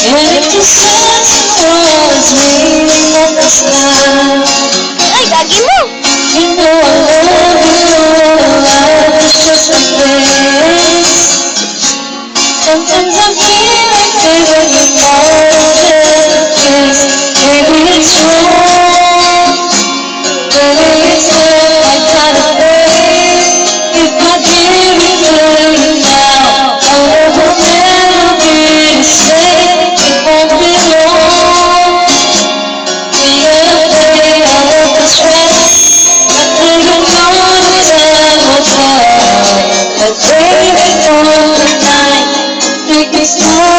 If the sun was raining on the sky, Ay, gagi mo! you know I love you. Life is just a place. Sometimes I feel like giving you more than a kiss. Maybe it's wrong, maybe it's not my kind of place. If I give it to you now, I will never be the same. It won't be long. The other day I woke up stressed. I couldn't notice I was hard. I prayed for the night. Make me smile.